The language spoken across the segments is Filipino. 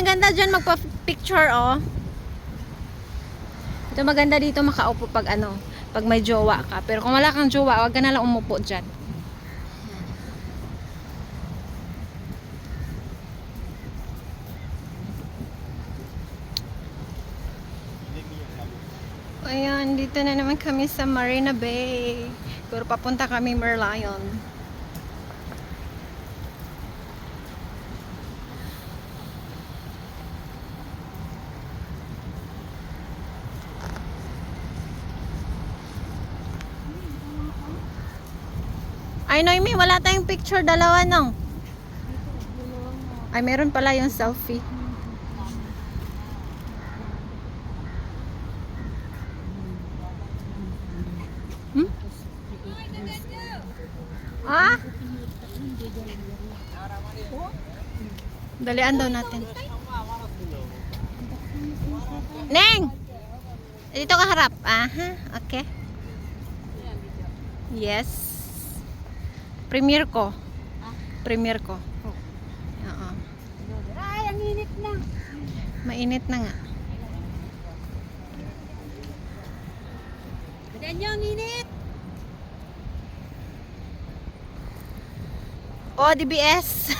ang ganda dyan magpa-picture, oh. Ito maganda dito makaupo pag ano, pag may jowa ka. Pero kung wala kang jowa, wag ka na lang umupo dyan. Ayan, dito na naman kami sa Marina Bay. Pero papunta kami Merlion. Ay, Noemi, wala tayong picture. Dalawa, no? Ay, meron pala yung selfie. Hmm? Ah? Dalian daw natin. Neng! Dito ka harap. Aha, okay. Yes. Premiere ko. Premiere ko. Oo. Ay, ang init na. Mainit na nga. Badan nyo, ang init. Oh, DBS.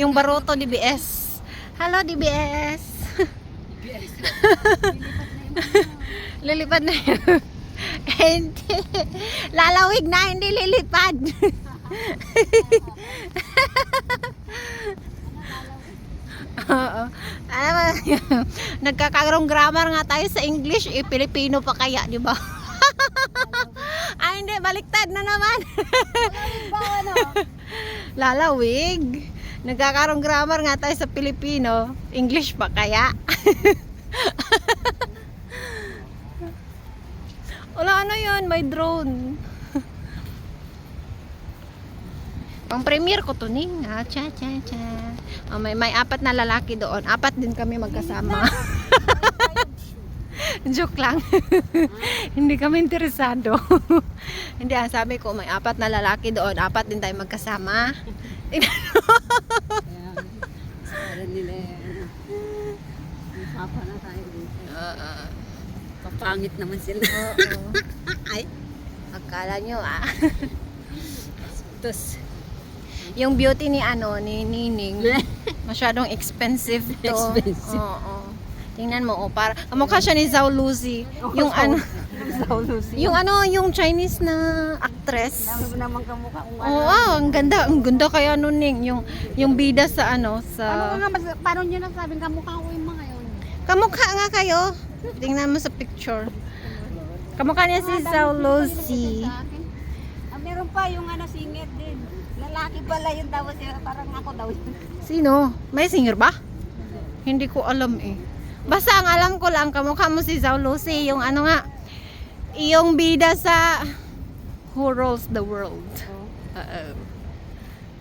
yung baroto DBS. Hello, DBS. Lilipad na yun. Hindi. Lalawig na, hindi lilipad. Oo. Nagkakaroong grammar nga tayo sa English, Pilipino pa kaya, di ba? Ay, hindi, baliktad na naman. Ano? Lalawig. Nagkakaroong grammar nga tayo sa Pilipino, English pa kaya? Wala, ano yun, may drone. Pang premiere ko to, Ning. Cha, cha, cha. Oh, may apat na lalaki doon. Apat din kami magkasama. Joke lang. Hindi kami interesado. Hindi, sabi ko, may apat na lalaki doon. Apat din tayo magkasama. Sabi nila papa na tayo dito. Papangit naman sila. Oo. Ay, Akala nyo, Tapos, yung beauty ni Nining, masyadong expensive to. Expensive. Oo. Tingnan mo, para kamukha siya ni Zhao Luzi. Yung yung Chinese na actress. Ano naman kamukha kung Oo, ang ganda. Ang ganda kaya nun, Ning. Yung bida sa Ano sa... nga, paano nyo nasabing kamukha ko yung mga yun? Kamukha nga kayo. Tingnan mo sa picture. Kamukha niya si Zhao Luzi. Meron pa yung singer din. Lalaki pala yun daw siya. Parang ako daw yun. Sino? May singer ba? Hindi ko alam eh. Basta ang alam ko lang, kamukha mo si Zhao Luzi. Yung yung bida sa Who Rules the World.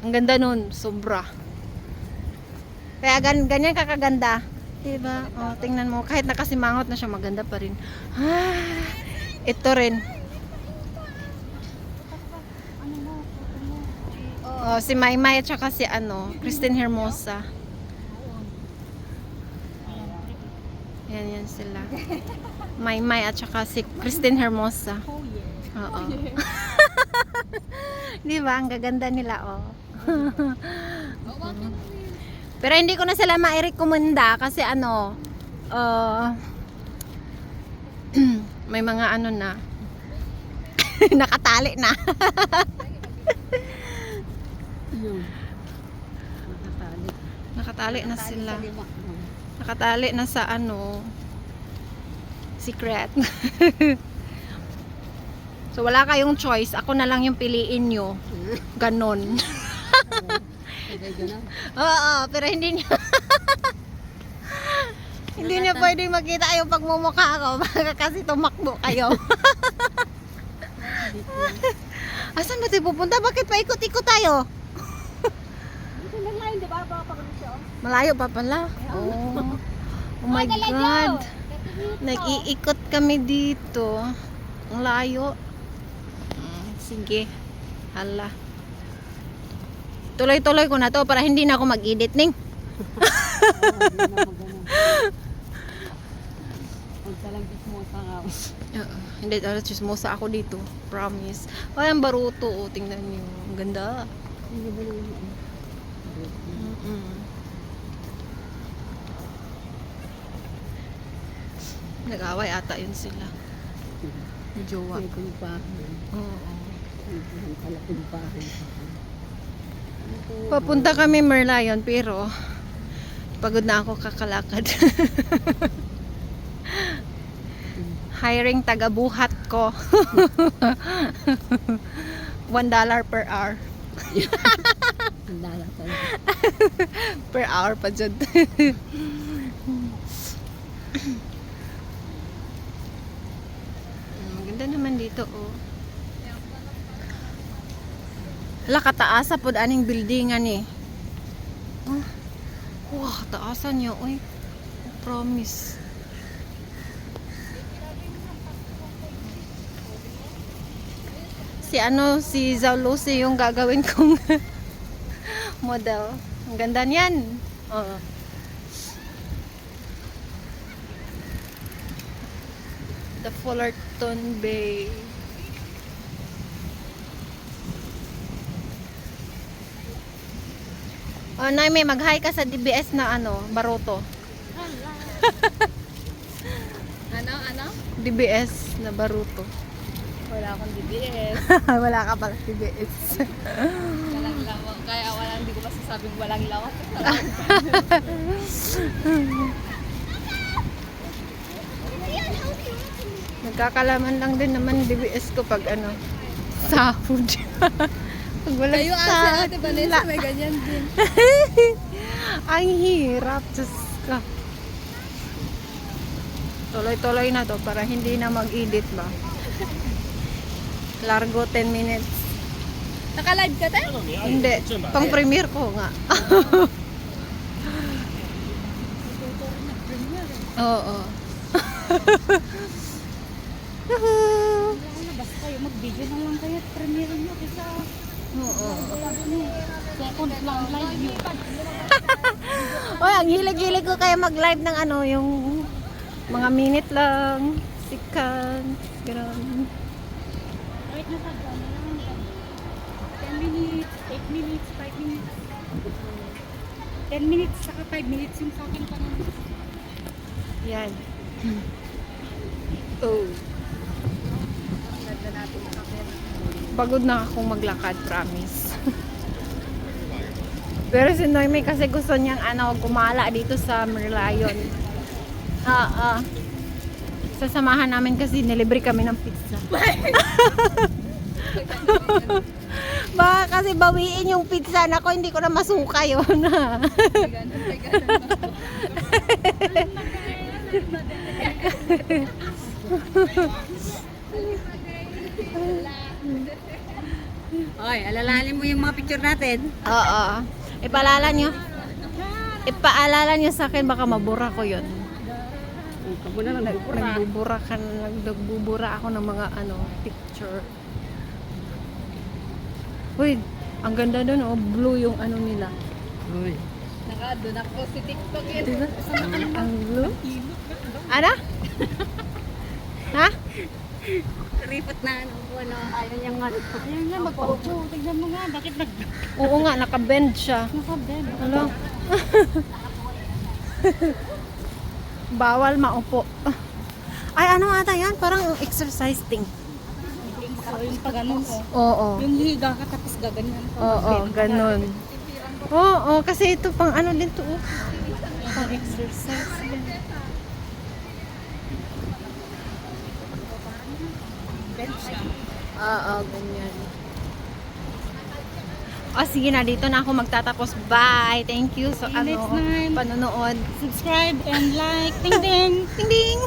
Ang ganda nun, sobra. Kaya ganyan kakaganda. Diba? Oh, tingnan mo, kahit nakasimangot na siya, maganda pa rin. Ito rin. Oh, si Maymay at saka si Christine Hermosa. Yan sila. Maymay at saka si Christine Hermosa. Oo. Di ba? Ang gaganda nila, oh. Pero hindi ko na sila mairekomenda kasi may mga na nakatali na. Nakatali na sila. Nakatali na sa secret. So wala kayong choice. Ako na lang yung piliin nyo. Ganon. Oo, pero hindi niya hindi niya pwedeng makita yung pagmumukha ko. Baka kasi tumakbo kayo. Asan ba tayo pupunta? Bakit paikot-ikot tayo? Dito lang ngayon, di ba? Malayo pa pala. Oh my God. Nag-iikot kami dito. Ang layo. Sige. Hala. Tuloy-tuloy ko na to para hindi na ako mag-edit, Ning. Magtalangkit mo sa nga. Hindi, chismosa ako dito. Promise. Ay, ang baruto. Oh, tingnan niyo. Ang ganda. Mm-mm. Nag-away ata yun sila. Jowa. Oo. Papunta kami Merlion pero pagod na ako kakalakad. Hiring taga-buhat ko. $1 per hour. Per hour pa dyan. Ganda naman dito, oh. Hala, kataasa po aning buildingan eh. Oh. Wow, taasan niya, oy. Promise. Si Zhao Lucy yung gagawin kong model. Ang ganda niyan. Oo. The Fullerton Bay. Oh, Nay, may mag-hi ka sa DBS na Baroto. Ano? DBS na Baroto. Wala akong DBS. Wala ka pala DBS. Walang lawak. Kaya hindi ko masasabing walang lawak. Nagkakalaman lang din naman DBS ko pag sahod. Pag walang Kayo sahod. Ate Vanessa, may ganyan din. Ang hirap. Diyos ka. Tuloy-tuloy na to para hindi na mag-edit ba. Largo 10 minutes. Naka-live ka tayo? Hindi. Pang premiere ko nga. Oo. Yuhuu. Basta kayo mag-video na lang kayo at premiere nyo kasi Oo. second lang live nyo. Oy, ang hilig-hilig ko kaya mag-live ng yung mga minute lang, second, gano'n. Wait na pag lang. 10 minutes, 8 minutes, 5 minutes. 10 minutes, saka 5 minutes yung sa akin pa naman. Yan. Oh. Ganda natin yung camera. Pagod na akong maglakad, promise. Pero si Noemi kasi gusto niyang gumala dito sa Merlion. Sasamahan namin kasi nilibre kami ng pizza. Baka kasi bawiin yung pizza na ko, hindi ko na masuka yun. Oy, alalahanin mo yung mga picture natin. Oo. Ipaalala nyo sa akin, baka mabura ko yun. Kamu na lang Nagbubura ako ng mga picture. Uy, ang ganda doon, blue yung nila. Uy. Doon ako si TikTok yun. Diba? Ang blue? Ano? Ha? Ripot na ayaw niyang Ayaw nga, magpaupo. Tignan mo nga, bakit Oo nga, naka-bend siya. naka-bed? Ano? Bawal maupo. Ay, ano ata yan? Parang exercise thing. So, yung pag ko. Oo. Yung higa ka tapos gaganyan ka. Oo, ganun. Oo, kasi ito pang din to. Pang exercise din. Bench siya. Oo, ganyan. O, sige na, dito na ako magtatapos. Bye! Thank you sa See you next time. panonood. Subscribe and like. Ding ding! Ding ding!